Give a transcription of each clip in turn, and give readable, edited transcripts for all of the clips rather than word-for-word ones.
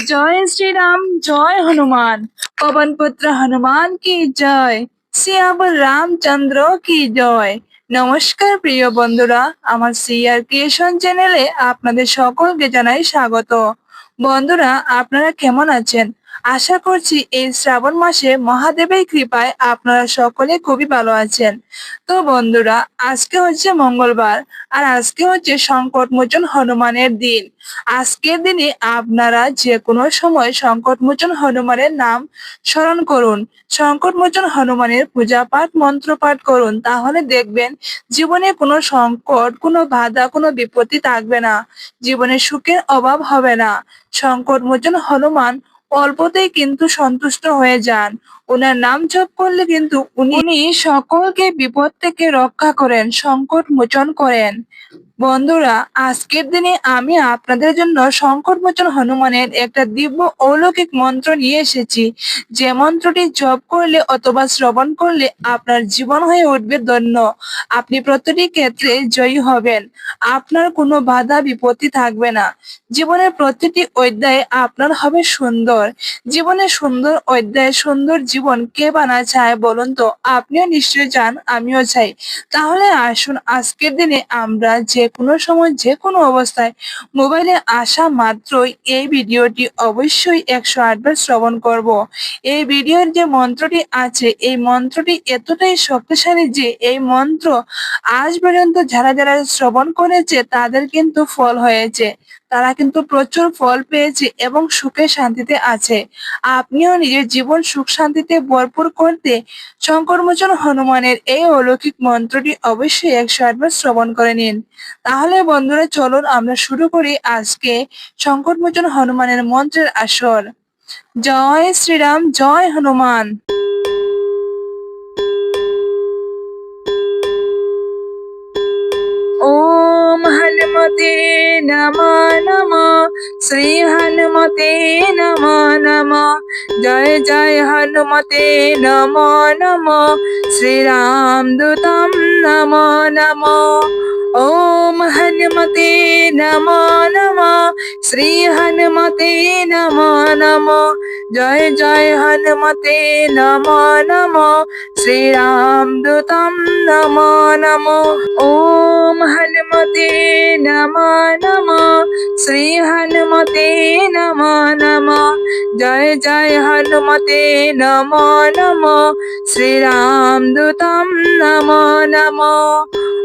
जय श्री राम जय हनुमान। पवन पुत्र हनुमान की জয়। সিয়াবর রামচন্দ্র কি জয়। নমস্কার প্রিয় বন্ধুরা, আমার সিআর ক্রিয়েশন চ্যানেলে আপনাদের সকলকে জানাই স্বাগত। বন্ধুরা, আপনারা কেমন আছেন? আশা করছি এই শ্রাবণ মাসে মহাদেবের কৃপায় আপনারা সকলে খুবই ভালো আছেন। তো বন্ধুরা, আজকে হচ্ছে মঙ্গলবার, আর আজকে হচ্ছে সংকটমোচন হনুমানের দিন। আজকের দিনে আপনারা যে কোনো সময় সংকটমোচন হনুমানের নাম স্মরণ করুন, সংকটমোচন হনুমানের পূজা পাঠ মন্ত্র পাঠ করুন, তাহলে দেখবেন জীবনে কোনো সংকট, কোনো বাধা, কোনো বিপত্তি থাকবে না, জীবনে সুখের অভাব হবে না। সংকটমোচন হনুমান অল্পতেই কিন্তু সন্তুষ্ট হয়ে যান। ওনার নাম জপ করলে কিন্তু উনি সকলকে বিপদ থেকে রক্ষা করেন, সংকট মোচন করেন। বন্ধুরা, আজকের দিনে আমি আপনাদের জন্য সংকটমোচন হনুমানের একটা দিব্য অলৌকিক মন্ত্র নিয়ে এসেছি, যে মন্ত্রটি জপ করলে অথবা শ্রবণ করলে আপনার জীবন হয়ে উঠবে ধন্য। আপনি প্রতিটি ক্ষেত্রে জয়ী হবেন, আপনার কোনো বাধা বিপত্তি থাকবে না, জীবনের প্রতিটি অধ্যায় আপনার হবে সুন্দর। জীবনের সুন্দর অধ্যায়, সুন্দর জীবন কে বানা চায় বলুন তো? আপনিও নিশ্চয়ই চান, আমিও চাই। তাহলে আসুন আজকের দিনে আমরা যে কোনো সময় যে কোনো অবস্থায় মোবাইলে আসা মাত্রই এই ভিডিওটি অবশ্যই 108 বার শ্রবণ করব। এই ভিডিওর যে মন্ত্রটি আছে, এই মন্ত্রটি এতটাই শক্তিশালী যে এই মন্ত্র আজ পর্যন্ত যারা যারা শ্রবণ করেছে তাদের কিন্তু ফল হয়েছে, তারা কিন্তু প্রচুর ফল পেয়েছে এবং সুখে শান্তিতে আছে। আপনিও নিজের জীবন সুখ শান্তিতে ভরপুর করতে সংকটমোচন হনুমানের এই অলৌকিক মন্ত্রটি অবশ্যই 108 বার শ্রবণ করে নিন। তাহলে বন্ধুরা, চলুন আমরা শুরু করি আজকে সংকটমোচন হনুমানের মন্ত্রের আসর। জয় শ্রীরাম জয় হনুমান। ओम हनुमते नमः नमः, श्री हनुमते नमः नमः। जय जय हनुमते नमः नमः, श्री रामदूतं नमः नमः। ओम हनुमते नमः नमः, श्री हनुमते नमः नमः। जय जय हनुमते नमः नमः, श्री रामदूतं नमः नमः। ओम हनुमते नमः नमः, श्री हनुमते नमः नमः। जय जय हनुमते नमः नमः, श्री रामदूतं नमः नमः।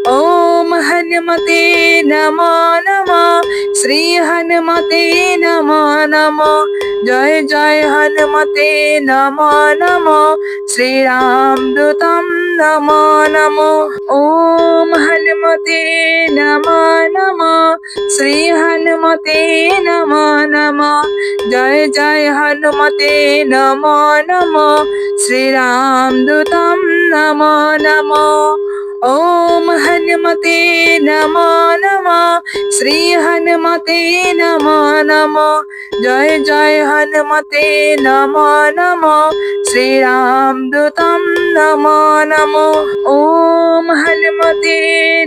ओम हनुमते नमः नमः, श्री हनुमते नमः नमः। जय जय हनुमते नमः नमः, श्री रामदूतं नमः नमः। ओम हनुमते नमः नमः, श्री हनुमते नमः नमः। जय जय हनुमते नमः नमः, श्री रामदूतं नमः नमः। ओम हनुमते नमः नमः, श्री हनुमते नमः नमः। जय जय हनुमते नमः नमः, श्री रामदूतं नमः नमः। ओम हनुमते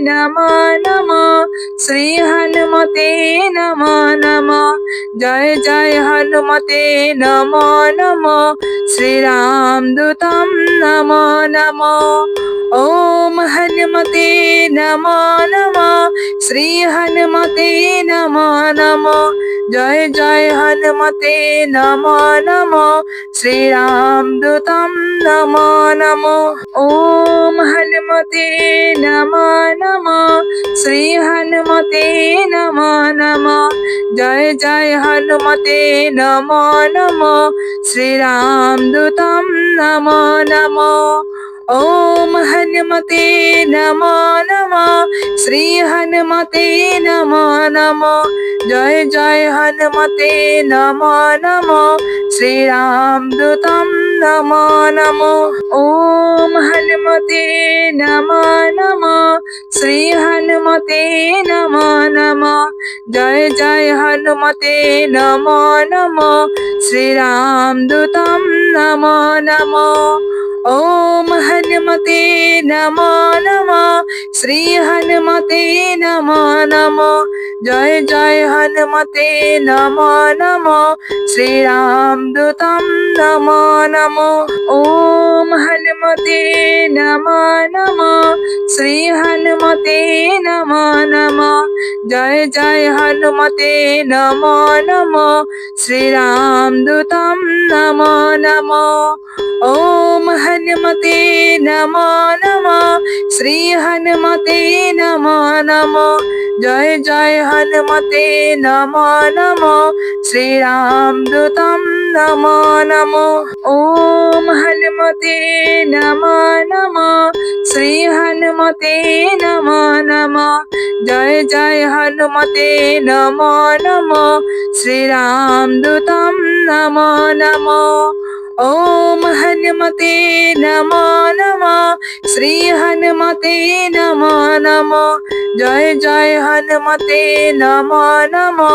नमः नमः, श्री हनुमते नमः नमः। जय जय हनुमते नमः नमः, श्री रामदूतं नमः नमः। ओम हनुमते नमः नमः, श्री हनुमते नमः नमः। जय जय हनुमते नमः नमः, श्री रामदूतं नमः नमः। ओम हनुमते नमः नमः, श्री हनुमते नमः नमः। जय जय हनुमते नमः नमः, श्री रामदूतं नमः नमः। ओम हनुमते नमः नमः, श्री हनुमते नमः नमः। जय जय हनुमते नमः नमः, श्री रामदूतं नमः नमः। ओम हनुमते नमः नमः, श्री हनुमते नमः नमः। জয় জয় হনুমতে নমো নমো শ্রীরাম দূতম নমো নমো ওম হনুমতে নমো নমো শ্রী হনুমতে নমো নমো জয় জয় হনুমতে নমো নমো শ্রীরাম দূতম নমো নমো ওম হনুমতে নমো নমো শ্রী হনুমতে নমো নমো জয় জয় হনুমতে নমো নমো শ্রীরাম দূতম নমো নমো ওম হনুমতে নমো নমো শ্রী হনুমতে নমো নমো জয় জয় হনুমতে নমো নমো শ্রীরাম দূতম নমো নমো ওম হনুমতে নমো নমো শ্রী হনুমতে নমো নমো জয় জয় হনুমতে নমো নমো শ্রীরাম দূতম নমো নমো ওম হনুমতে নমো নমো শ্রী হনুমতে নমো নমো জয় জয় হনুমতে নমো নমো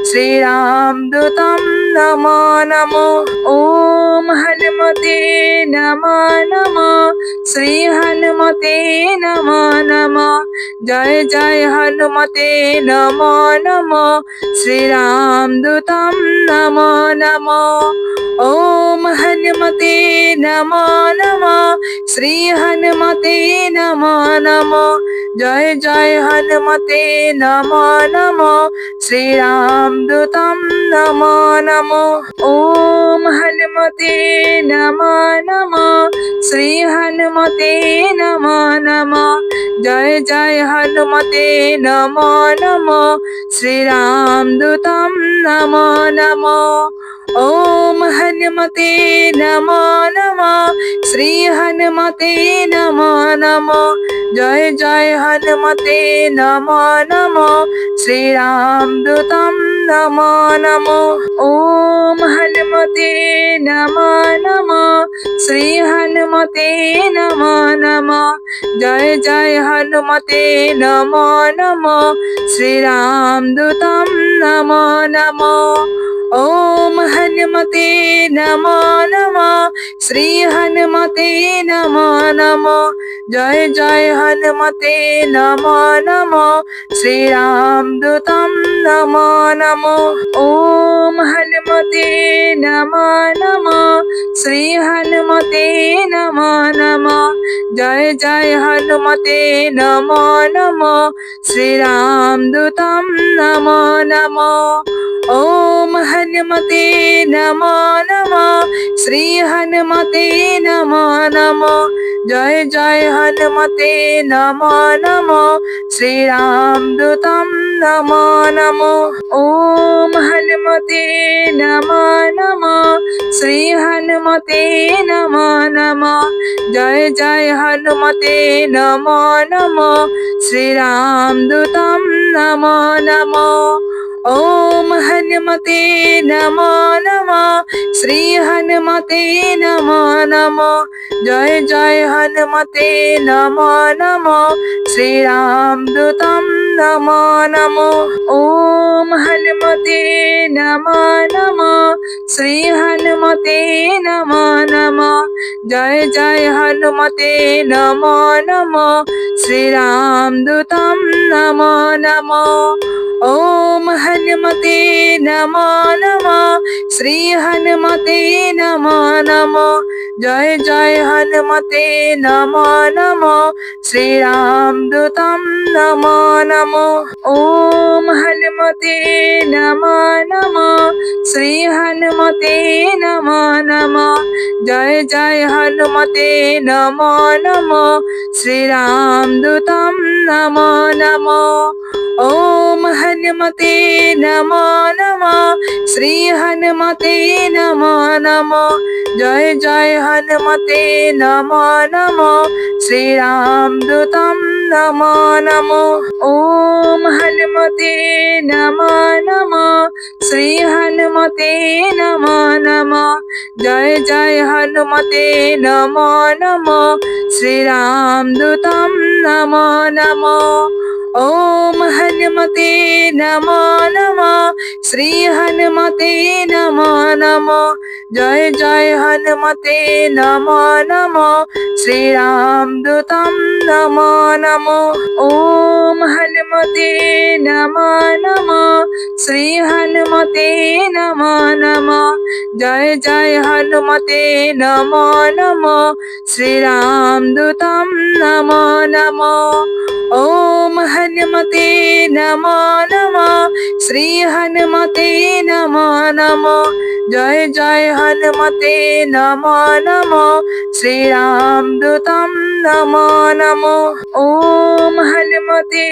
শ্রীরাম দূতম নমো নমো ওম হনুমতে নমো নমো শ্রী হনুমতে নমো নমো জয় জয় হনুমতে নমো নমো শ্রীরাম দূতম নমো নমো ওম হনুমতে নমো নমো শ্রী হনুমতে নমো নমো জয় জয় হনুমতে নমো নমো শ্রীরাম দূতম নমো নমো ওম হনুমতে নমো নমো শ্রী হনুমতে নমো নমো জয় জয় হনুমতে নমো নমো শ্রীরাম দূতম নমো নমো ওম হনুমতে নমো নমো শ্রী হনুমতে নমো নমো জয় জয় হনুমতে নমো নমো শ্রীরাম দূতম নমো নমো ওম হনুমতে নমো নমো শ্রী হনুমতে নমো নমো জয় জয় হনুমতে নমো নমো শ্রীরাম দূতম নমো নমো ওম হনুমতে নমো নমো শ্রী হনুমতে নমো নমো জয় জয় হনুমতে নমো নমো শ্রীরাম দূতম নমো নমো ওম হনুমতে নমো নমো শ্রী হনুমতে নমো নমো জয় জয় হনুমতে নমো নমো শ্রীরাম দূতম নমো নমো ওম হনুমতে নমো নমো শ্রী হনুমতে নমো নমো জয় জয় হনুমতে নমো নমো শ্রীরাম দূতম নমো নমো ওম হনুমতে নমো নমো শ্রী হনুমতে নমো নমো জয় জয় হনুমতে নমো নমো শ্রীরাম দূতম নমো নমো ওম হনুমতে নমো নমো শ্রী হনুমতে নমো নমো জয় জয় হনুমতে নমো নমো শ্রীরাম দূতম নমো নমো ওম হনুমতে নমো নমো শ্রী হনুমতে নমো নমো জয় জয় হনুমতে নমো নমো শ্রীরাম দূতম নমো নমো ওম হনুমতে নমো নমো শ্রী হনুমতে নমো নমো জয় জয় হনুমতে নমো নমো শ্রীরাম দূতম নমো নমো ওম হনুমতে নমো নমো শ্রী হনুমতে নমো নমো জয় জয় হনুমতে নমো নমো শ্রীরাম দূতম নমো নমো ওম হনুমতে নমো নমো শ্রী হনুমতে নমো নমো জয় জয় হনুমতে নমো নমো শ্রীরাম দূতম নমো নমো ওম হনুমতে নমো নমো শ্রী হনুমতে নমো নমো জয় জয় হনুমতে নমো নমো শ্রীরাম দূতম নমো নমো ওম হনুমতে हनुमते नमो नमः श्री हनुमते नमो नमः जय जय हनुमते नमो नमः श्री राम दूतम नमो नमः ओम हनुमते नमो नमः श्री हनुमते नमो नमः जय जय हनुमते नमो नमः श्री राम दूतम नमो नमः ओम हनुमते नमो नमः श्री हनुमते नमो नमः जय जय हनुमते नमो नमः श्री राम दूतम नमो नमः ओम हनुमते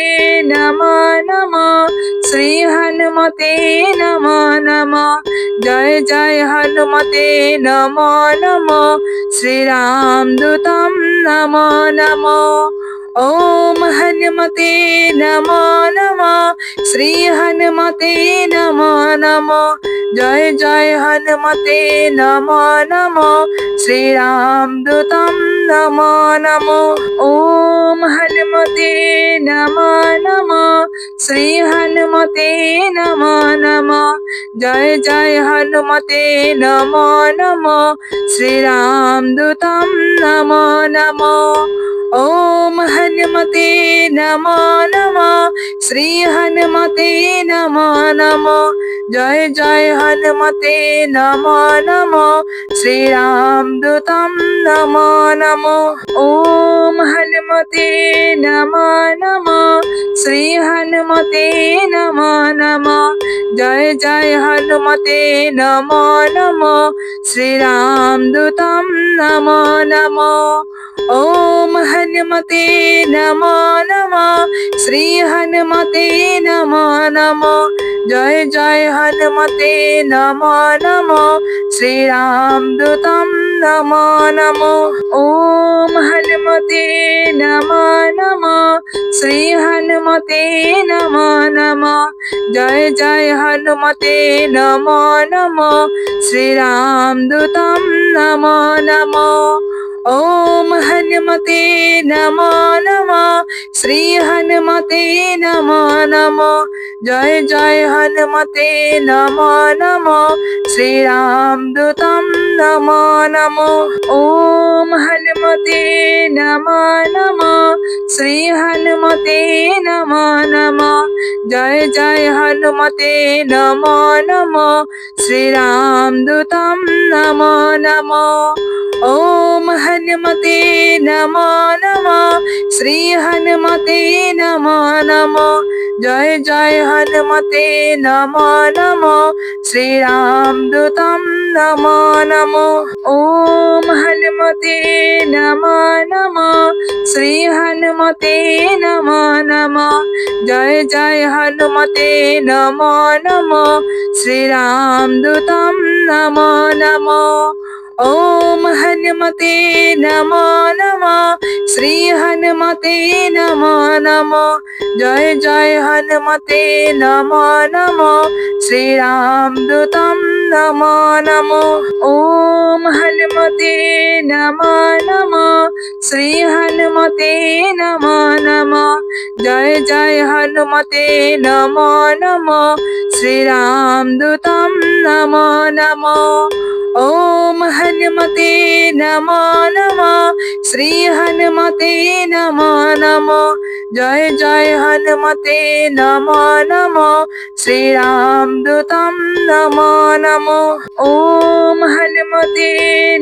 नमो नमः श्री हनुमते नमो नमः जय जय हनुमते नमो नमः श्री राम दूतम नमो नमः ओम हनुमते नमो नमः श्री हनुमते नमो नमः जय जय हनुमते नमो नमः श्री राम दूतम नमो नमः ओम हनुमते नमो नमः श्री हनुमते नमो नमः जय जय हनुमते नमो नमः श्री राम दूतम नमो नमः ओम हनुमते नमो नमः श्री हनुमते नमो नमः जय जय हनुमते नमो नमः श्री राम दूतम नमो नमः ओम हनुमते नमो नमः श्री हनुमते नमो नमः जय जय हनुमते नमो नमः श्री राम दूतम नमो नमः ओम हनुमते नमो नमः श्री हनुमते नमो नमः जय जय हनुमते नमो नमः श्री राम दूतम नमो नमः ओम हनुमते नमो नमः श्री हनुमते नमो नमः जय जय हनुमते नमो नमः श्री राम दूतम नमो नमः ओम हनुमते नमो नमः श्री हनुमते नमो नमः जय जय हनुमते नमो नमः श्री राम दूतम नमो नमः ओम हनुमते नमो नमः श्री हनुमते नमो नमः जय जय हनुमते नमो नमः श्री राम दूतम नमो नमः ओम हनुमते नमो नमः श्री हनुमते नमो नमः जय जय हनुमते नमो नमः श्री राम दूतम नमो नमः ओम हनुमते नमो नमः श्री हनुमते नमो नमः जय जय हनुमते नमो नमः श्री राम दूतम नमो नमः ओम हनुमते नमो नमः श्री हनुमते नमो नमः जय जय हनुमते नमो नमः श्री राम दूतम नमो नमः ओम हनुमते नमो नमः श्री हनुमते नमो नमः जय जय हनुमते नमो नमः श्री राम दूतम नमो नमः ओम हनुमते नमो नमः श्री हनुमते नमो नमः जय जय हनुमते नमो नमः श्री राम दूतम नमो नमः ओम हनुमते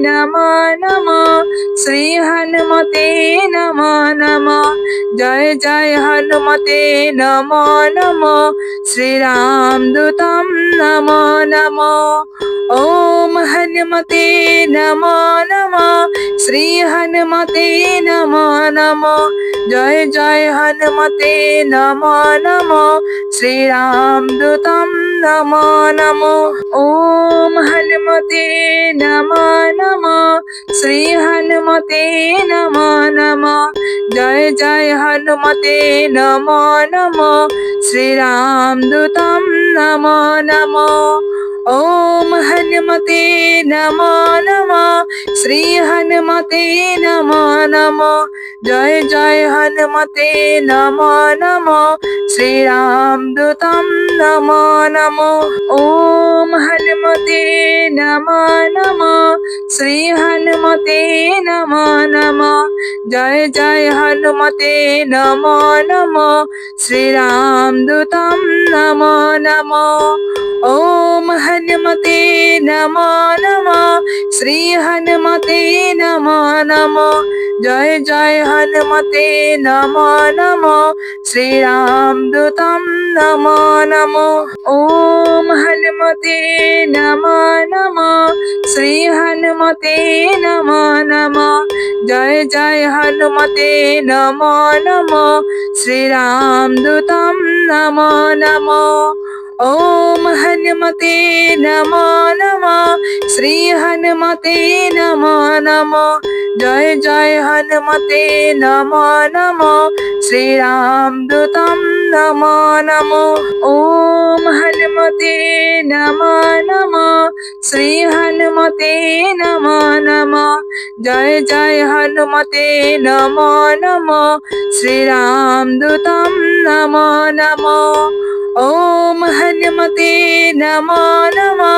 नमो नमः श्री हनुमते नमो नमः जय जय हनुमते नमो नमः श्री राम दूतम नमो नमः ओम हनुमते नमो नमः श्री हनुमते नमो नमः जय जय हनुमते नमो नमः श्री राम दूतम नमो नमः ओम हनुमते नमो नमः श्री हनुमते नमो नमः जय जय हनुमते नमो नमः श्री राम दूतम नमो नमो ओम हनुमते नमो नमो श्री हनुमते नमो नमो जय जय हनुमते नमो नमो श्री राम दूतम नमो नमो ओम हनुमते नमो नमो श्री हनुमते नमो नमो जय जय हनुमते नमो नमो श्री राम दूतम नमो नमो ओम हनुमते नमो नमो श्री हनुमते नमो नमो जय जय हनुमते नमो नमो श्री राम दूतम नमो नमो ओम हनुमते नमो नमो श्री हनुमते नमो नमो जय जय हनुमते नमो नमो श्री राम दूतम नमो नमो ओम हनुमते नमो नमो श्री हनुमते नमो नमो जय जय हनुमते नमो नमो श्री राम दूतम नमो नमो ओम हनुमते नमो नमो श्री हनुमते नमो नमो जय जय हनुमते नमो नमो श्री राम दूतम नमो नमो ओम हनुमते नमो नमो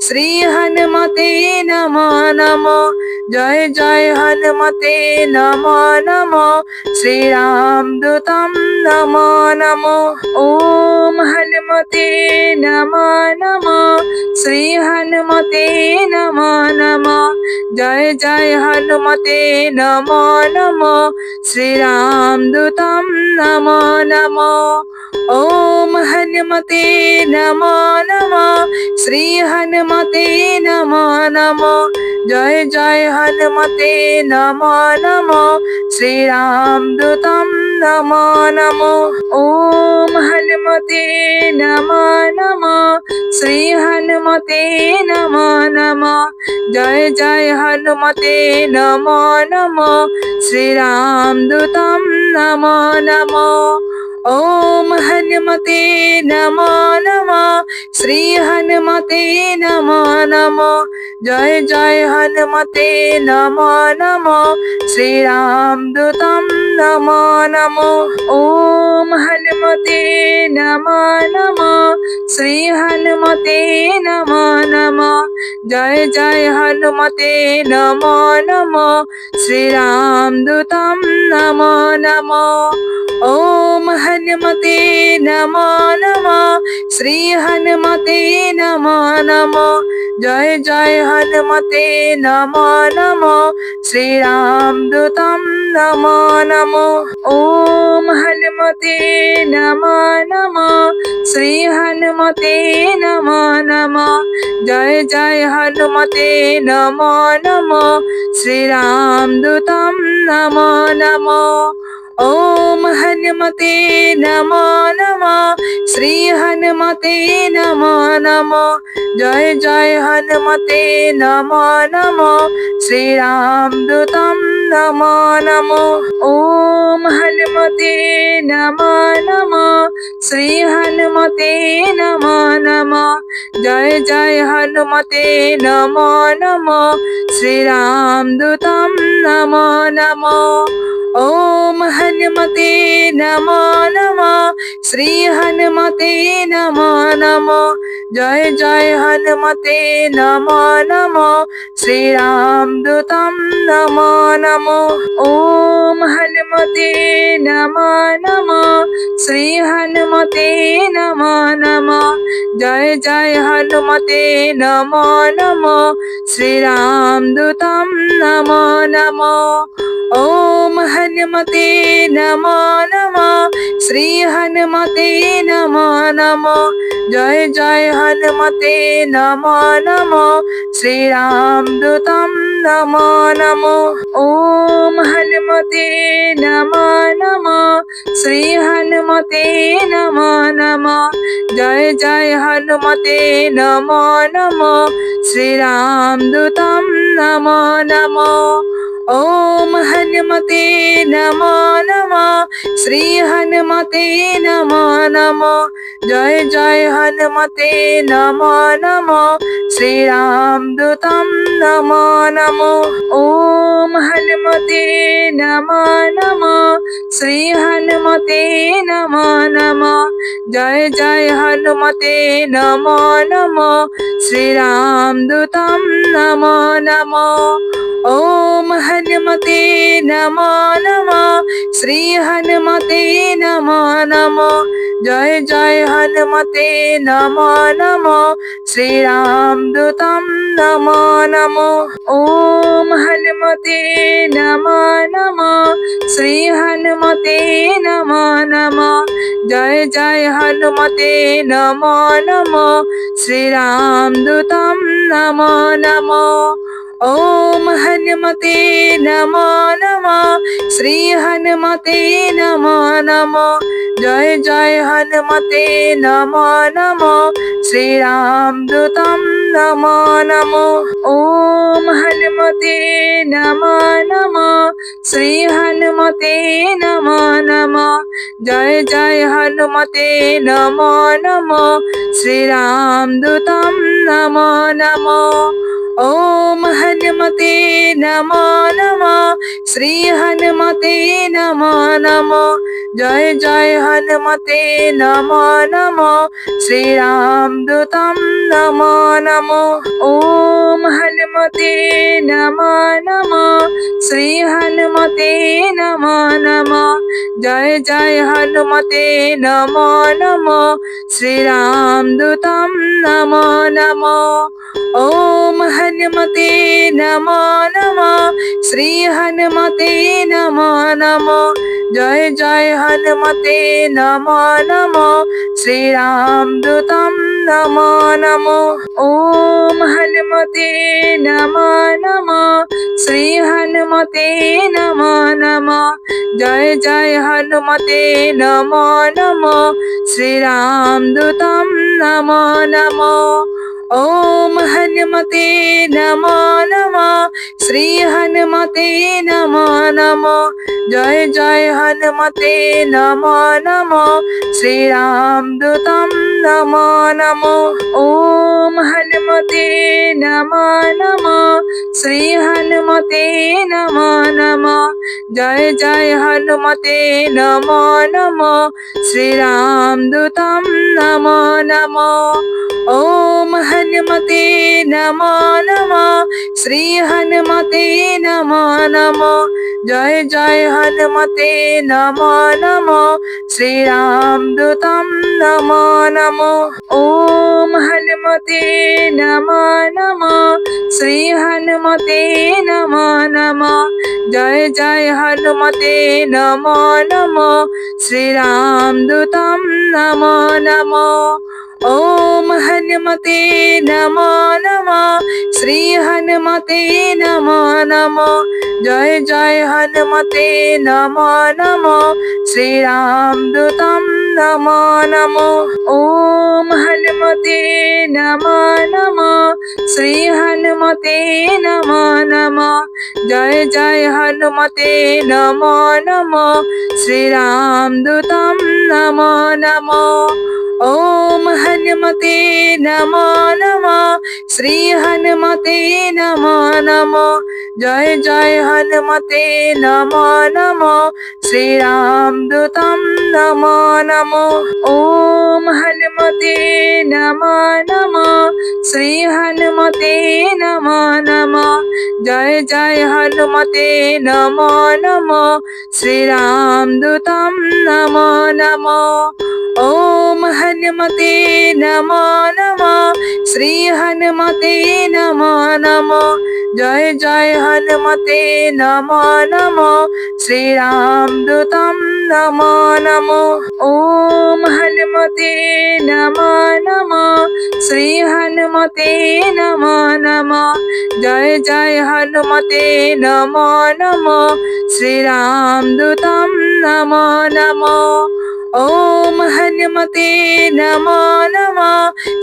श्री हनुमते नमो नमो जय जय हनुमते नमो नमो श्री राम दूतम नमो नमो ओम हनुमते नमो नमो श्री हनुमते नमो नमो जय जय हनुमते नमो नमो श्री राम दूतम नमो नमो ओम हनुमते नमो नमो श्री हनुमते नमो नमो जय जय हनुमते नमो नमो श्री राम दूतम नमो नमो ओम हनुमते नमो नमो श्री हनुमते नमो नमो जय जय हनुमते नमो नमो श्री राम दूतम नमो नमो ओम हनुमते नमो नमो श्री हनुमते नमो नमो जय जय हनुमते नमो नमो श्री राम दूतम नमो नमो ओम हनुमते नमो नमो श्री हनुमते नमो नमो जय जय हनुमते नमो नमो श्री राम दूतम नमो नमो ओम हनुमते नमो नमो श्री हनुमते नमो नमो जय जय हनुमते नमो नमो श्री राम दूतम नमो नमो ओम हनुमते नमो नमो श्री हनुमते नमो नमो जय जय हनुमते नमो नमो श्री राम दूतम नमो नमो ओम हनुमते नमो नमो श्री हनुमते नमो नमो जय जय हनुमते नमो नमो श्री राम दूतम नमो नमो ओम हनुमते नमो नमो श्री हनुमते नमो नमो जय जय हनुमते नमो नमो श्री राम दूतम नमो नमो ओम हनुमते नमो नमो श्री हनुमते नमो नमो जय जय हनुमते नमो नमो श्री राम दूतम नमो नमो ओम हनुमते नमो नमो श्री हनुमते नमो नमो जय जय हनुमते नमो नमो श्री राम दूतम नमो नमो ओम हनुमते नमो नमो श्री हनुमते नमो नमो जय जय हनुमते नमो नमो श्री राम दूतम नमो नमो ओम हनुमते नमो नमो श्री हनुमते नमो नमो जय जय हनुमते नमो नमो श्री राम दूतम नमो नमो ओम हनुमते नमो नमो श्री हनुमते नमो नमो জয় জয় হনুমতে নমো নমো শ্রীরাম দূতম নমো নমো ওম হনুমতে নমো নমো শ্রী হনুমতে নমো নমো জয় জয় হনুমতে নমো নমো শ্রীরাম দূতম নমো নমো ওম হনুমতে নমো নমো শ্রী হনুমতে নমো নমো জয় জয় হনুমতে নমো নমো শ্রীরাম দূতম নমো নমো ওম হনুমতে নমো নমো শ্রী হনুমতে নমো নমো জয় জয় হনুমতে নমো নমো শ্রীরাম দূতম নমো নমো ওম হনুমতে নমো নমো শ্রী হনুমতে নমো নমো জয় জয় হনুমতে নমো নমো শ্রীরাম দূতম নমো নমো ওম হনুমতে নমো নমো শ্রী হনুমতে নমো নমো জয় জয় হনুমতে নমো নমো শ্রীরাম দূতম নমো নমো ওম হনুমতে নমো নমো শ্রী হনুমতে নমো নমো জয় জয় হনুমতে নমো নমো শ্রীরাম দূতম নমো নমো ওম হনুমতে নমো নমো শ্রী হনুমতে নমো নমো জয় জয় হনুমতে নমো নমো শ্রীরাম দূতম নমো নমো ওম হনুমতে নমো নমো শ্রী হনুমতে নমো নমো জয় জয় হনুমতে নমো নমো শ্রীরাম দূতম নমো নমো ওম হনুমতে নমো নমো শ্রী হনুমতে নমো নমো জয় জয় হনুমতে নমো নমো শ্রীরাম দূতম নমো নমো ওম হনুমতে নমো নমো শ্রী হনুমতে নমো নমো জয় জয় হনুমতে নমো নমো শ্রীরাম দূতম নমো নমো ওম হনুমতে নমো নমো শ্রী হনুমতে নমো নমো জয় জয় হনুমতে নমো নমো শ্রীরাম দূতম নমো নমো ওম হনুমতে নমো নমো শ্রী হনুমতে নমো নমো জয় জয় হনুমতে নমো নমো শ্রীরাম দূতম নমো নমো ওম হনুমতে নমো নমো শ্রী হনুমতে নমো নমো জয় জয় হনুমতে নমো নমো শ্রীরাম দূতম নমো নমো ওম হনুমতে নমো নমো শ্রী হনুমতে নমো নমো জয় জয় হনুমতে নমো নমো শ্রীরাম দূতম নমো নমো ওম হনুমতে নমো নমো শ্রী হনুমতে নমো নমো জয় জয় হনুমতে নমো নমো শ্রীরাম দূতম নমো নমো ওম হনুমতে নমো নমো শ্রী হনুমতে নমো নমো জয় জয় হনুমতে নমো নমো শ্রীরাম দূতম নমো নমো ওম হনুমতে নমো নমো শ্রী হনুমতে নমো নমো জয় জয় হনুমতে নমো নমো শ্রীরাম দূতম নমো নমো ওম হনুমতে নমো নমো শ্রী হনুমতে নমো নমো জয় জয় হনুমতে নমো নমো শ্রীরাম দূতম নমো নমো ওম হনুমতে নমো নমো শ্রী হনুমতে নমো নমো জয় জয় হনুমতে নমো নমো শ্রীরাম দূতম নমো নমো ওম হনুমতে নমো নমো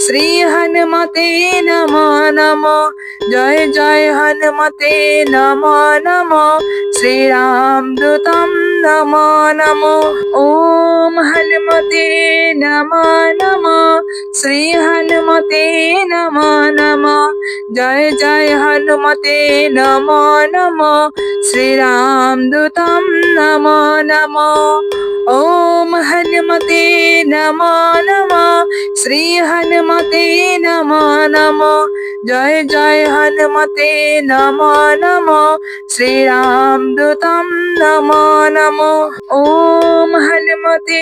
শ্রী হনুমতে নমো নমো। জয় জয় হনুমতে নমো নমো। শ্রীরামদূতম নমো নমো। ওম হনুমতে নমো নমো। শ্রী হনুমতে নমো নমো। জয় জয় হনুমতে নমো নমো। শ্রীরামদূতম নমো নমো। ওম হনুমতে নমো নমো। শ্রী হনুমতে নমো নমো। জয় জয় হনুমতে নমো নমো। শ্রীরামদূতম নমো নমো। ওম হনুমতে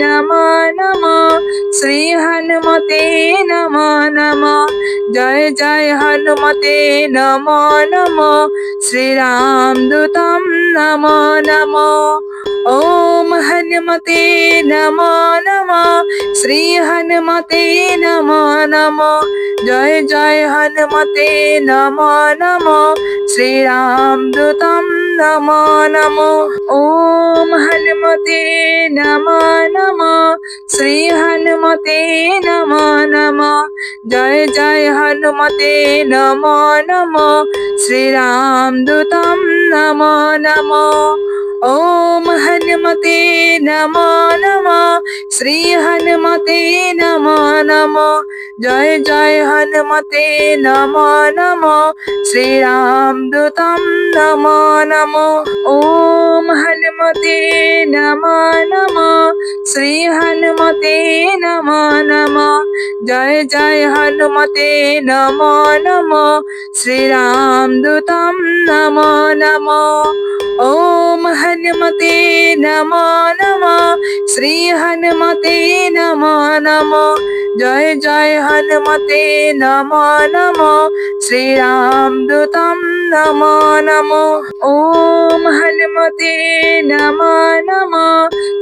নমো নমো। শ্রী হনুমতে নমো নমো। জয় জয় হনুমতে নমো নমো। শ্রীরামদূতম নমো নমো। ওম হনুমতে নমো নমো। শ্রী হনুমতে নমো নমো। জয় জয় হনুমতে নমো নমো। শ্রীরামদূতম নমো নমো। ওম হনুমতে নমো নমো। শ্রী হনুমতে নমো নমো। জয় জয় হনুমতে নমো নমো। শ্রীরামদূতম নমো নমো। ওম হনুমতে নমো নমো। শ্রী হনুমতে নমো নমো। জয় জয় হনুমতে নমো নমো। শ্রীরামদূতম নমো নমো। ওম হনুমতে নমো নমো। শ্রী হনুমতে নমো নমো। জয় জয় হনুমতে নমো নমো। শ্রীরামদূতম নমো নমো। ওম হনুমতে নমো নমো। শ্রী হনুমতে নমো নমো। জয় জয় হনুমতে নমো নমো। শ্রীরামদূতম নমো নমো। ওম হনুমতে নমো নমো।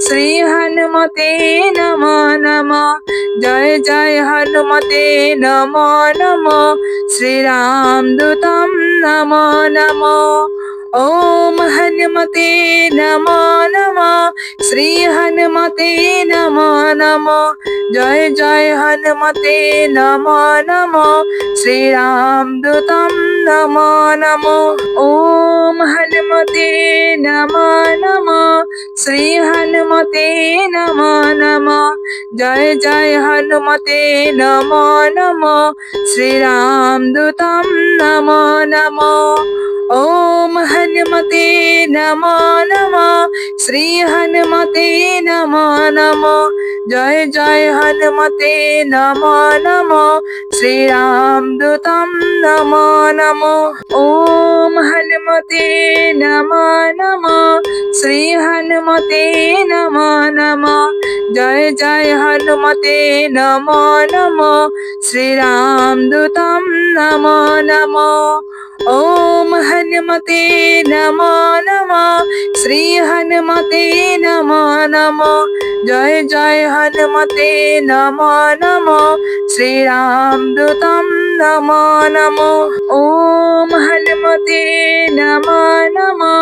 শ্রী হনুমতে নমো নমো। জয় জয় হনুমতে নমো নমো। শ্রীরামদূতম নমো নমো। ওম হনুমতে নমো নমো। শ্রী হনুমতে নমো নমো। জয় জয় হনুমতে নমো নমো। শ্রীরামদূতম নমো নমো। ওম হনুমতে নমো নমো। শ্রী হনুমতে নমো নমো। জয় জয় হনুমতে নমো নমো। শ্রীরামদূতম নমো নমো। ওম হনুমতে নমো নমো। শ্রী হনুমতে নমো নমো। জয় জয় হনুমতে নমো নমো। শ্রীরামদূতম নমো নমো। ওম হনুমতে নমো নমো। শ্রী হনুমতে নমো নমো। জয় জয় হনুমতে নমো নমো। শ্রীরামদূতম নমো নমো। ওম হনুমতে নমো নমো। শ্রী হনুমতে নমো নমো। জয় জয় হনুমতে নমো নমো। শ্রীরামদূতম নমো নমো। ওম হনুমতে নমো নমো।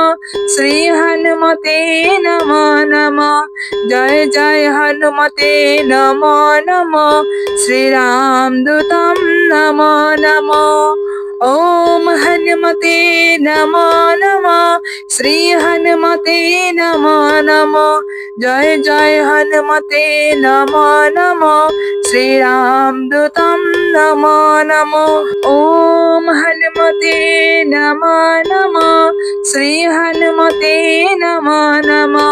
শ্রী হনুমতে নমো নমো। জয় জয় হনুমতে নমো নমো। শ্রীরামদূতম নমো নমো। ওম হনুমতে নমো নমো। শ্রী হনুমতে নমো নমো। জয় জয় হনুমতে নমো নমো। শ্রীরামদূতম নমো নমো। ওম হনুমতে নমো নমো। শ্রী হনুমতে নমো নমো।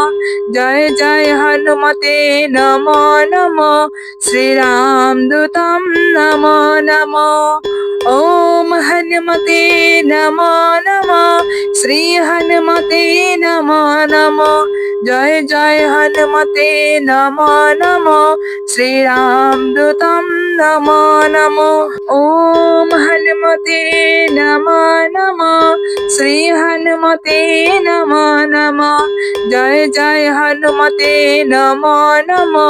জয় জয় হনুমতে নমো নমো। শ্রীরামদূতম নমো নমো। ওম হনুমতে নমো নমো। শ্রী হনুমতে নমো নমো। জয় জয় হনুমতে নমো নমো। শ্রীরামদূতম নমো নমো। ওম হনুমতে নমো নমো। শ্রী হনুমতে নমো নমো। জয় জয় হনুমতে নমো নমো।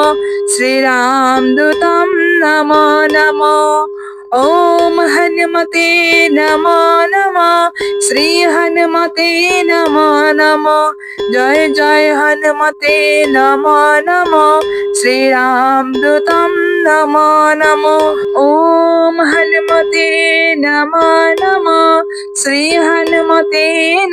শ্রীরামদূতম নমো নমো। ओम हनुमते नमो नमः श्री हनुमते नमो नमः जय जय हनुमते नमो नमः श्री राम दूतम नमो नमः ओम हनुमते नमो नमः श्री हनुमते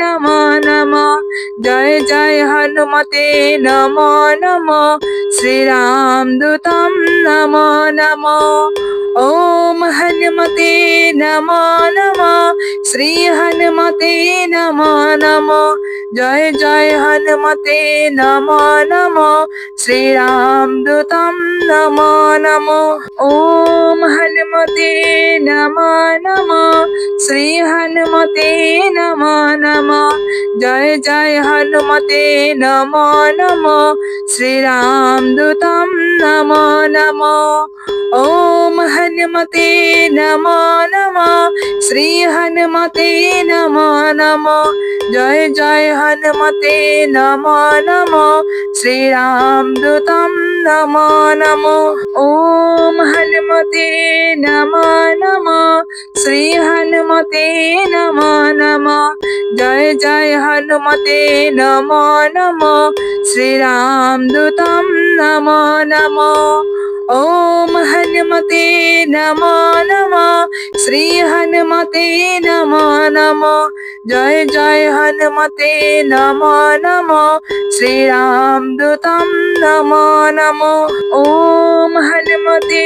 नमो नमः जय जय हनुमते नमो नमः श्री राम दूतम नमो नमः ओम हनुमते नमो नमः श्री हनुमते नमो नमः जय जय हनुमते नमो नमः श्री राम दूतम नमो नमः ओम हनुमते नमो नमः श्री हनुमते नमो नमः जय जय हनुमते नमो नमः श्री राम दूतम नमो नमः ओम हनुमते नमो नमः श्री हनुमते नमो नमः जय जय हनुमते नमो नमः श्री राम दूतम नमो नमः ओम हनुमते नमो नमः श्री हनुमते नमो नमः जय जय हनुमते नमो नमः श्री राम दूतम नमो नमः ओम हनुमते नमो नमः श्री हनुमते नमो नमः जय जय हनुमते नमो नमः श्री राम दूतम नमो नमः ओम हनुमते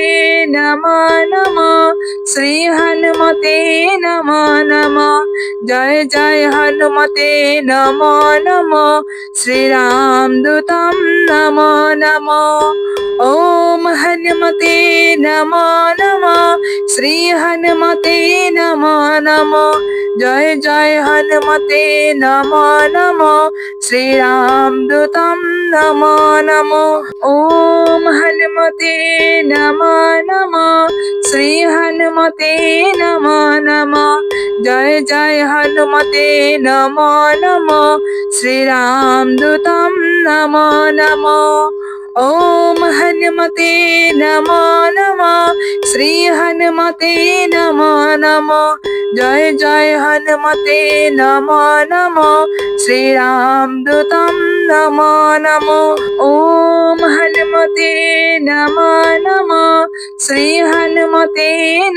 नमो नमः श्री हनुमते नमो नमः जय जय हनुमते नमो नमः श्री राम दूतम नमो नमः ओम हनुमते नमो नमः श्री हनुमते नमो नमः जय जय हनुमते नमो नमः श्री राम दूतम नमो नमः ओम हनुमते नमो नमः श्री हनुमते नमो नमः जय जय हनुमते नमो नमः श्री राम दूतम नमो नमः ओम हनुमते नमो नमः श्री हनुमते नमो नमः जय जय हनुमते नमो नमः श्री राम दूतम नमो नमः ओम हनुमते नमो नमः श्री हनुमते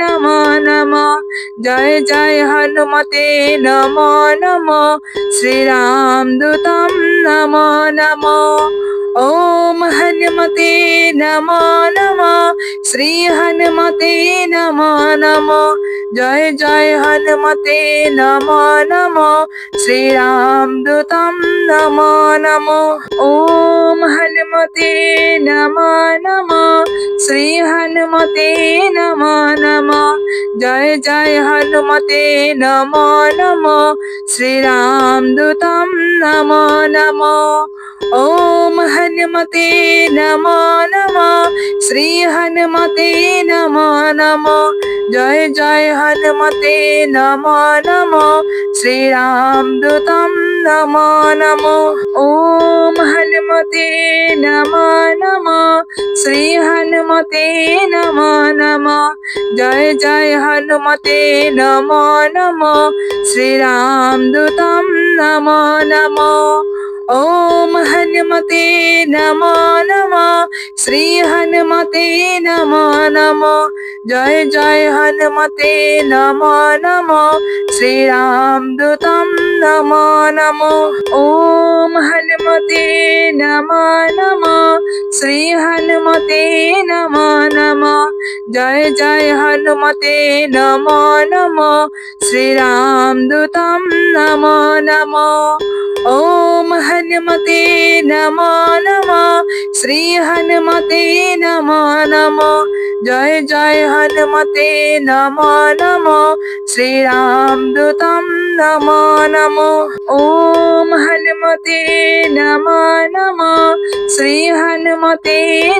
नमो नमः जय जय हनुमते नमो नमः श्री राम दूतम नमो नमः ओम हनुमते नमो नमः श्री हनुमते नमो नमः जय जय हनुमते नमो नमः श्री राम दूतम नमो नमः ओम हनुमते नमो नमः श्री हनुमते नमो नमः जय जय हनुमते नमो नमः श्री राम दूतम नमो नमः ओम हनुमते नमो नमः श्री हनुमते नमो नमः जय जय हनुमते नमो नमः श्री राम दूतम नमो नमः ओम हनुमते नमो नमः श्री हनुमते नमो नमः जय जय हनुमते नमो नमः श्री राम दूतम नमो नमः ओम हनुमते नमो नमः श्री हनुमते नमो नमः जय जय हनुमते नमो नमः श्री राम दूतम नमो नमः ओम हनुमते नमो नमः श्री हनुमते नमो नमः जय जय हनुमते नमो नमः श्री राम दूतम नमो नमः ओम हनुमते नमो नमः श्री हनुमते नमो नमः जय जय हनुमते नमो नमः श्री राम दूतम नमो नमः ओम हनुमते नमो नमः श्री हनुमते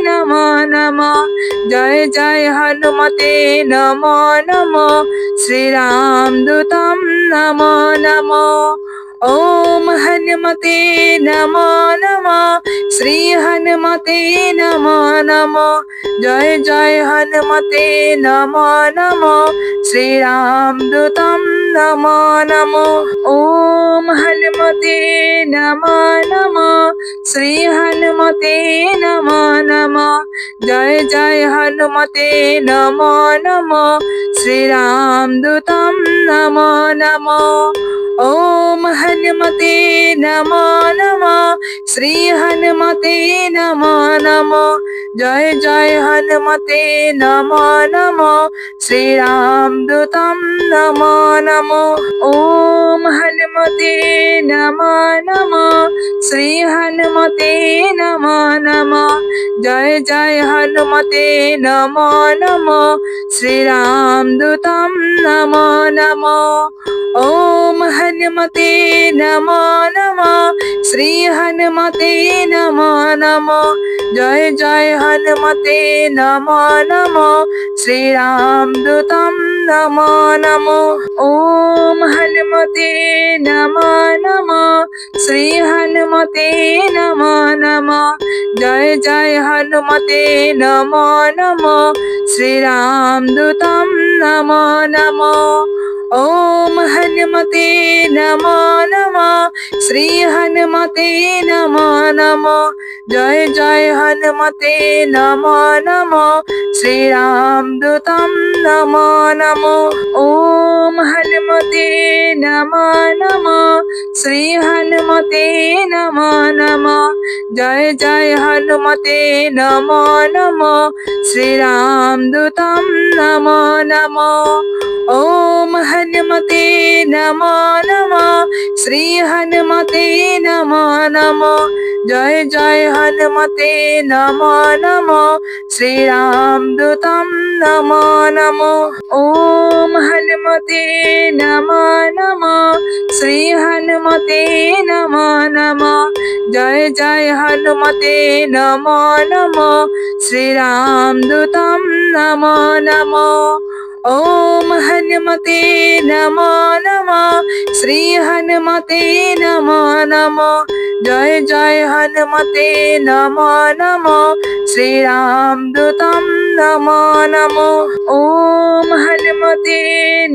नमो नमः जय जय हनुमते नमो नमः श्री राम दूतम नमो नमः ॐ हनुमते नमो नमः श्री हनुमते नमो नमः जय जय हनुमते नमो नमः श्री रामदूतं नमो नमः ॐ हनुमते नमो नमः श्री हनुमते नमो नमः जय जय हनुमते नमो नमः श्री रामदूतं नमो नमः ॐ हनुमते नमो नमः श्री हनुमते नमो नमः जय जय हनुमते नमो नमः श्री रामदूतं नमो नमः ॐ हनुमते नमो नमः श्री हनुमते नमो नमः जय जय हनुमते नमो नमः श्री रामदूतं नमो नमः ॐ हनुमते नमो नमः श्री हनुमते नमो नमः जय जय हनुमते नमो नमः श्री रामदूतं नमो नमः ॐ हनुमते नमो नमः श्री हनुमते नमो नमः जय जय हनुमते नमो नमः श्री रामदूतं नमो नमः ॐ हनुमते नमो नमः श्री हनुमते नमो नमः जय जय हनुमते नमो नमः श्री रामदूतं नमो नमः ॐ हनुमते नमो नमः श्री हनुमते नमो नमः जय जय हनुमते नमो नमः श्री रामदूतं नमो नमः ॐ हनुमते नमो नमः श्री हनुमते नमो नमः जय जय हनुमते नमो नमः श्री रामदूतं नमो नमः ॐ हनुमते नमो नमः श्री हनुमते नमो नमः जय जय हनुमते नमो नमः श्री रामदूतं नमो नमः ॐ हनुमते नमो नमः श्री हनुमते नमो नमः जय जय हनुमते नमो नमः श्री रामदूतं नमो नमः ॐ हनुमते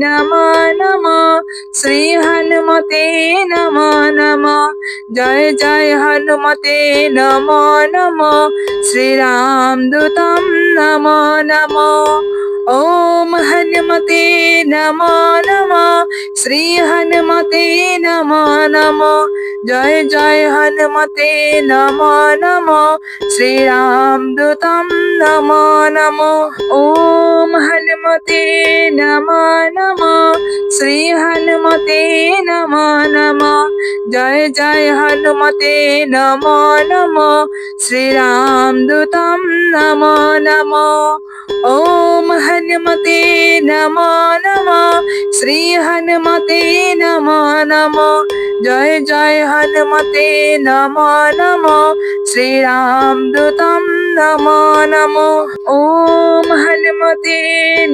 नमो नमः श्री हनुमते नमो नमः जय जय हनुमते नमो नमः श्री रामदूतं नमो नमः ॐ हनुमते नमो नमः श्री हनुमते नमो नमः जय जय हनुमते नमो नमः श्री रामदूतं नमो नमः ॐ हनुमते नमो नमः श्री हनुमते नमो नमः जय जय हनुमते नमो नमः श्री रामदूतं नमो नमः ॐ हनुमते नमो नमः श्री हनुमते नमो नमः जय जय हनुमते नमो नमः श्री रामदूतं नमो नमः ॐ हनुमते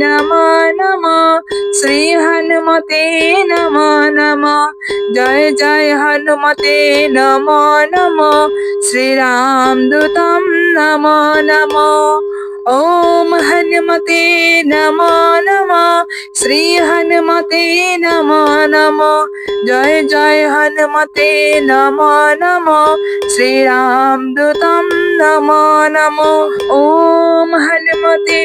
नमो नमः श्री हनुमते नमो नमः जय जय हनुमते नमो नमः श्री रामदूतं नमो नमः ॐ हनुमते नमो नमः श्री हनुमते नमो नमः जय जय हनुमते नमो नमः श्री रामदूतं नमो नमः ॐ हनुमते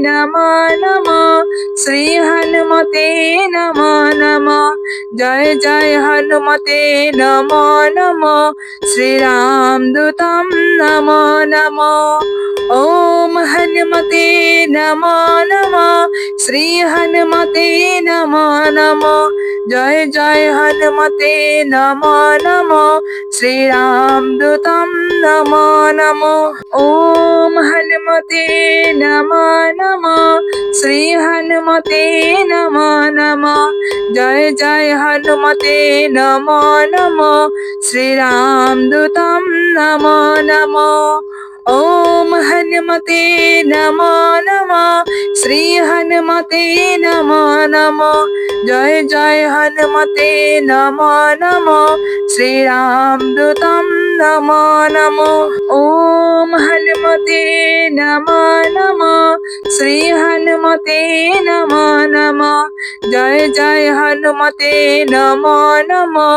नमो नमः श्री हनुमते नमो नमः जय जय हनुमते नमो नमः श्री रामदूतं नमो नमः ॐ हनुमते नमो नमः श्री हनुमते नमो नमः जय जय हनुमते नमो नमः श्री रामदूतं नमो नमः ॐ हनुमते नमो नमः श्री हनुमते नमो नमः जय जय हनुमते नमो नमः श्री रामदूतं नमो नमः ॐ हनुमते नमो नमः শ্রী হনুমতে নমো নমো। জয় জয় হনুমতে নমো নমো। শ্রীরামদূতম নমো নমো। ওম হনুমতে নমো নমো। শ্রী হনুমতে নমো নমো। জয় জয় হনুমতে নমো নমো।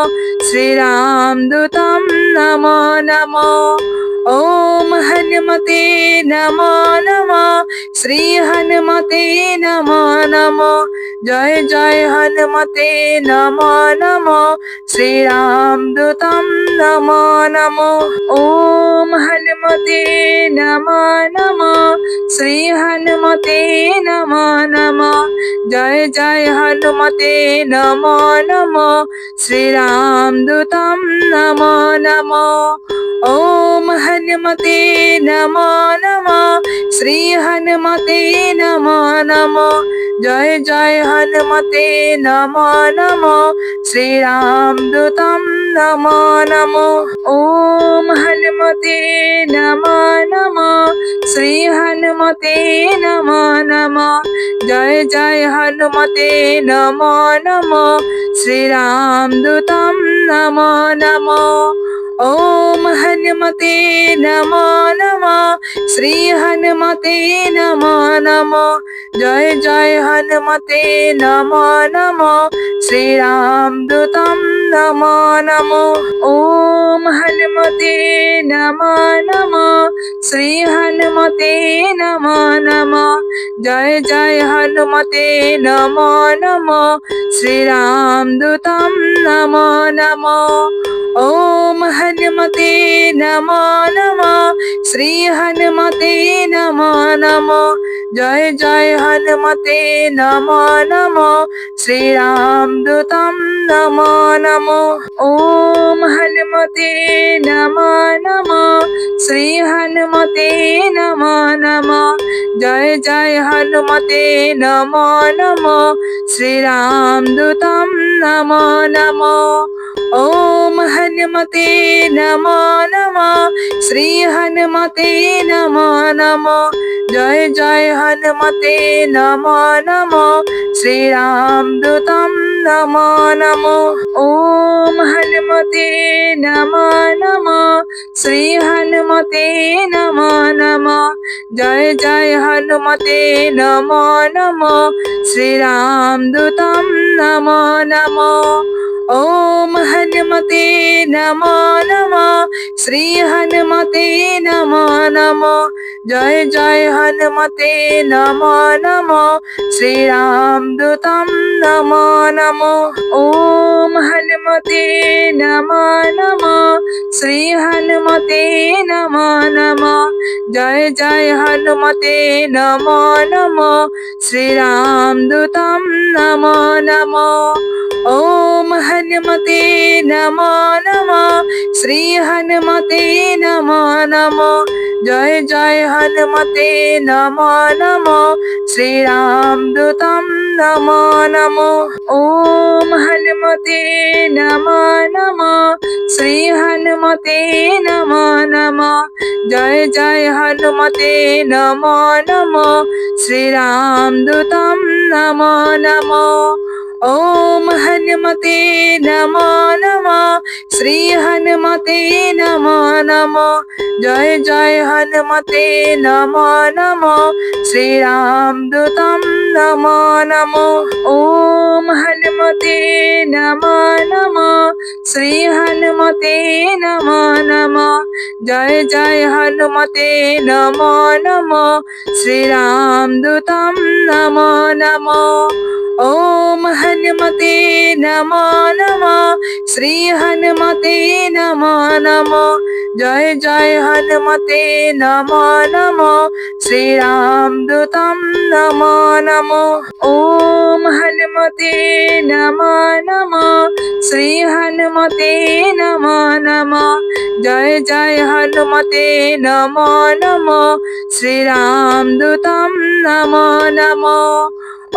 শ্রীরামদূতম নমো নমো। ওম হনুমতে নমো নমো। শ্রী হনুমতে নমো নমো। জয় জয় হনুমতে নমো নমো। শ্রীরামদূতম নমো নমো। ওম হনুমতে নমো নমো। শ্রী হনুমতে নমো নমো। জয় জয় হনুমতে নমো নমো। শ্রীরামদূতম নমো নমো। ওম হনুমতে নমো নমো। শ্রী হনুমতে নমো নমো। জয় জয় হনুমতে নমো নমো। শ্রীরামদূতম নমো নমো। ওম হনুমতে নমো নমো। শ্রী হনুমতে নমো নমো। জয় জয় হনুমতে নমো নমো। শ্রীরামদূতম নমো নমো। ওম হনুমতে নমো নমো। শ্রী হনুমতে নমো নমো। জয় জয় হনুমতে নমো নমো। শ্রীরামদূতম নমো নমো। ওম হনুমতে নমো নমো। শ্রী হনুমতে নমো নমো। জয় জয় হনুমতে নমো নমো। শ্রীরামদূতম নমো নমো। ওম হনুমতে নমো নমো। শ্রী হনুমতে নমো নমো। জয় জয় হনুমতে নমো নমো। শ্রীরামদূতম নমো নমো। ওম হনুমতে নমো নমো। শ্রী হনুমতে নমো নমো। জয় জয় হনুমতে নমো নমো। শ্রীরামদূতম নমো নমো। ওম হনুমতে নমো নমো। শ্রী হনুমতে নমো নমো। জয় জয় হনুমতে নমো নমো। শ্রীরামদূতম নমো নমো। ওম হনুমতে নমো নমো। শ্রী হনুমতে নমো নমো। জয় জয় হনুমতে নমো নমো। শ্রীরামদূতম নমো নমো। ওম হনুমতে নমো নমো। শ্রী হনুমতে নমো নমো। জয় জয় হনুমতে নমো নমো। শ্রীরামদূতম নমো নমো। ওম হনুমতে নমো নমো। শ্রী হনুমতে নমো নমো। জয় জয় হনুমতে নমো নমো। শ্রীরামদূতম নমো নমো। ওম হনুমতে নমো নমো। শ্রী হনুমতে নমো নমো। জয় জয় হনুমতে নমো নমো। শ্রীরামদূতম নমো নমো। ওম হনুমতে নমো নমো। শ্রী হনুমতে নমো নমো। জয় জয় হনুমতে নমো নমো। শ্রীরামদূতম নমো নমো। ওম হনুমতে নমো নমো। শ্রী হনুমতে নমো নমো। জয় জয় হনুমতে নমো নমো। শ্রীরামদূতম নমো নমো। ওম হনুমতে নমো নমো। শ্রী হনুমতে নমো নমো। জয় জয় হনুমতে নমো নমো। শ্রীরামদূতম নমো নমো। ওম হনুমতে নমো নমো। শ্রী হনুমতে নমো নমো। জয় জয় হনুমতে নমো নমো। শ্রীরামদূতম নমো নমো। ওম হনুমতে নমো নমো। শ্রী হনুমতে নমো নমো। জয় জয় হনুমতে নমো নমো। শ্রীরামদূতম নমো নমো।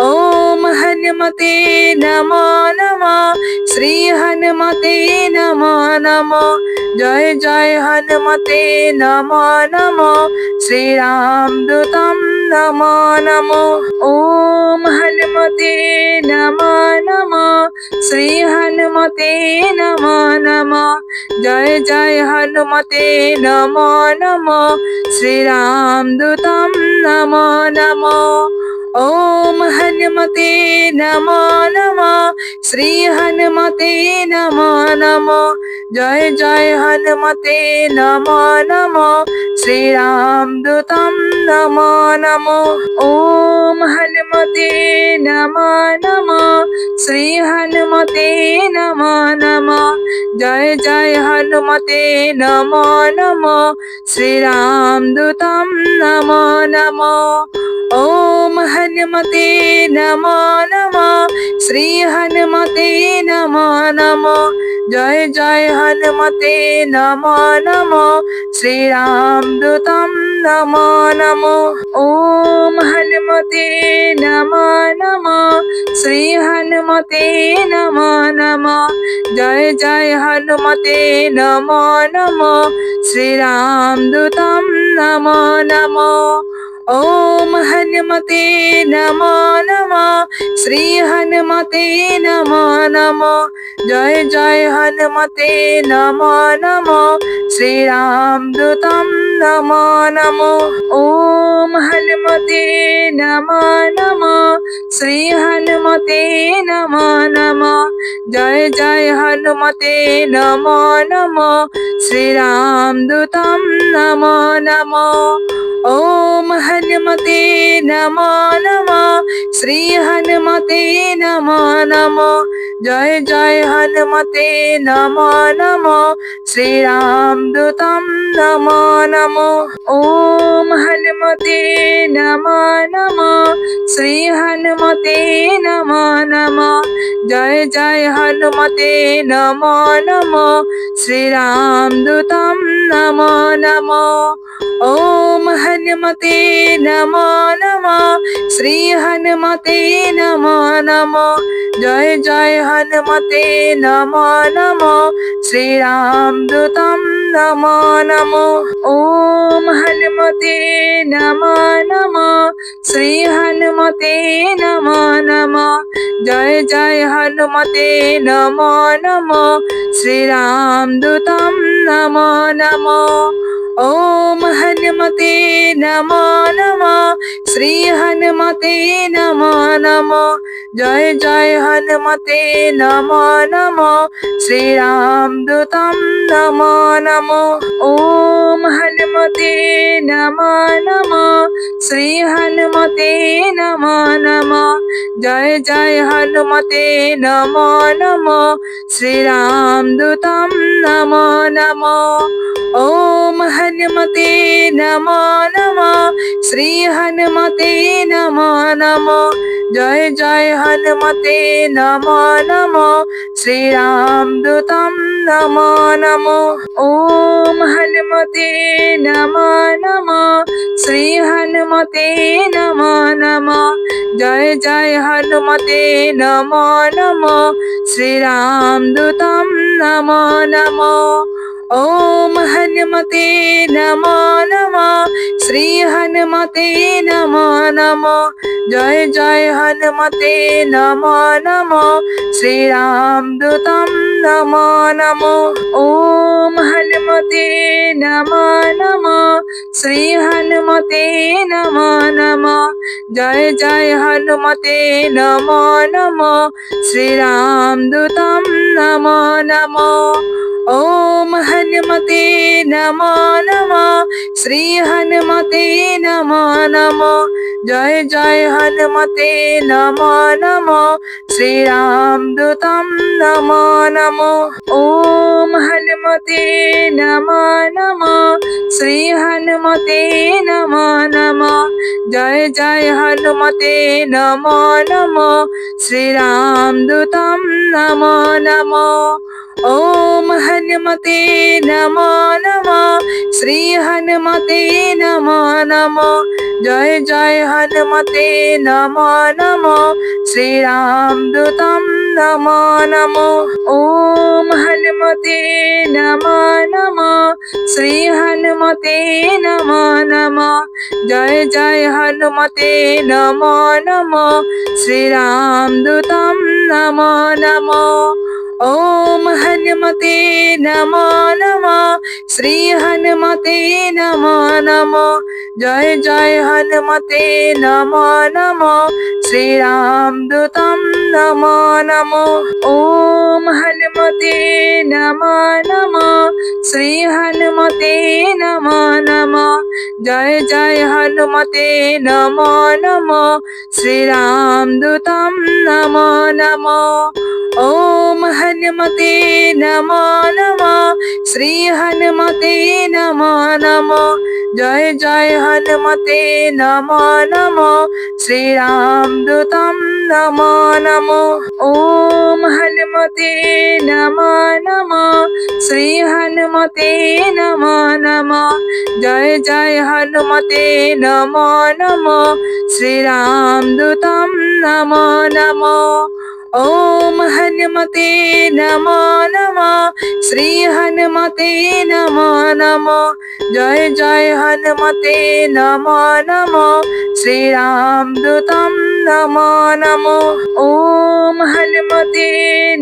ॐ हनुमते नमो नमः श्री हनुमते नमो नमः जय जय हनुमते नमो नमः श्री राम दूतम नमो नमः ॐ हनुमते नमो नमः श्री हनुमते नमो नमः जय जय हनुमते नमो नमः श्री राम दूतम नमो नमः ॐ हनुमते नमो नमः श्री हनुमते नमो नमः जय जय हनुमते नमो नमः श्री राम दूतम नमो नमः ॐ हनुमते नमो नमः श्री हनुमते नमो नमः जय जय हनुमते नमो नमः श्री राम दूतम नमो नमः ॐ हनुमते नमो नमः श्री हनुमते नमो नमः जय जय हनुमते नमो नमः श्री राम दूतम नमो नमः ॐ हनुमते नमो नमः श्री हनुमते नमो नमः जय जय हनुमते नमो नमः श्री राम दूतम नमो नमः ॐ हनुमते नमो नमः श्री हनुमते नमो नमः जय जय हनुमते नमो नमः श्री राम दूतम नमो नमः ॐ हनुमते नमो नमः श्री हनुमते नमो नमः जय जय हनुमते नमो नमः श्री राम दूतम नमो नमः ॐ हनुमते नमो नमः श्री हनुमते नमो नमः जय जय हनुमते नमो नमः श्री राम दूतम नमो नमः ॐ हनुमते नमो नमः श्री हनुमते नमो नमः जय जय हनुमते नमो नमः श्री राम दूतम नमो नमः ॐ हनुमते नमो नमः श्री हनुमते नमो नमः जय जय हनुमते नमो नमः श्री राम दूतम नमो नमः ॐ हनुमते नमो नमः श्री हनुमते नमो नमः जय जय हनुमते नमो नमः श्री राम दूतम नमो नमः ॐ हनुमते नमो नमः श्री हनुमते नमो नमः जय जय हनुमते नमो नमः श्री राम दूतम नमो नमः ॐ हनुमते नमो नमः श्री हनुमते नमो नमः जय जय हनुमते नमो नमः श्री राम दूतम नमो नमः ॐ हनुमते नमो नमः श्री हनुमते नमो नमः जय जय हनुमते नमो नमः श्री राम दूतम नमो नमः ॐ हनुमते नमो नमः श्री हनुमते नमो नमः जय जय हनुमते नमो नमः श्री राम दूतम नमो नमः ॐ हनुमते नमो नमः श्री हनुमते नमो नमः जय जय हनुमते नमो नमः श्री राम दूतम नमो नमः ॐ हनुमते नमो नमः श्री हनुमते नमो नमः जय जय हनुमते नमो नमः श्री राम दूतम नमो नमः ॐ हनुमते नमो नमः श्री हनुमते नमो नमः जय जय हनुमते नमो नमः श्री राम दूतम नमो नमः ॐ हनुमते नमो नमः श्री हनुमते नमो नमः जय जय हनुमते नमो नमः श्री राम दूतम नमो नमः ओम हनुमते नमो नमः श्री हनुमते नमो नमः जय जय हनुमते नमो नमः श्री राम दूतम नमो नमः ओम हनुमते नमो नमः श्री हनुमते नमो नमः जय जय हनुमते नमो नमः श्री राम दूतम नमो नमः ओम हनुमते नमो नमः श्री हनुमते नमो नमः जय जय हनुमते नमो नमः श्री राम दूतम नमो नमः ओम हनुमते नमो नमः श्री हनुमते नमो नमः जय जय हनुमते नमो नमः श्री राम दूतम नमो नमः ओम हनुमते नमो नमः श्री हनुमते नमो नमः जय जय हनुमते नमो नमः श्री राम दूतम नमो नमः ओम हनुमते नमो नमः श्री हनुमते नमो नमः जय जय हनुमते नमो नमः श्री राम दूतम नमो नमः ओम हनुमते नमो नमः श्री हनुमते नमो नमः जय जय हनुमते नमो नमः श्री राम दूतम नमो नमः ओम हनुमते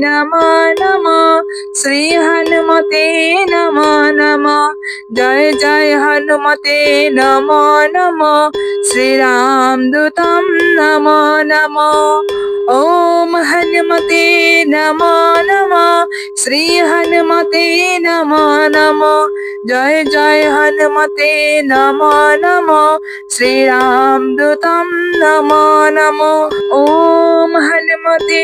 नमो नमः श्री हनुमते नमो नमः जय जय हनुमते नमो नमः श्री राम दूतम नमो नमः ओम हनुमते नमो नमः श्री हनुमते नमो नमः जय जय हनुमते नमो नमः श्री राम दूतम नमो नमः ओम हनुमते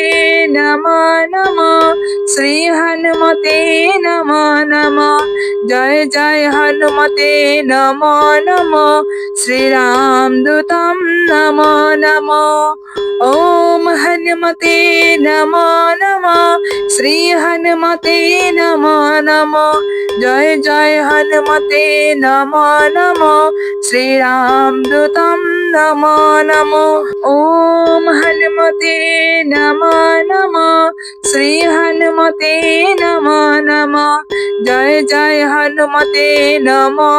नमो नमः श्री हनुमते नमो नमः जय जय हनुमते नमो नमः श्री राम दूतम नमो नमः ओम हनुमते नमो नमः श्री हनुमते नमो नमः जय जय हनुमते नमो नमः श्री राम दूतम नमो नमः ओम हनुमते नमो नमः श्री हनुमते नमो नमः जय जय हनुमते नमो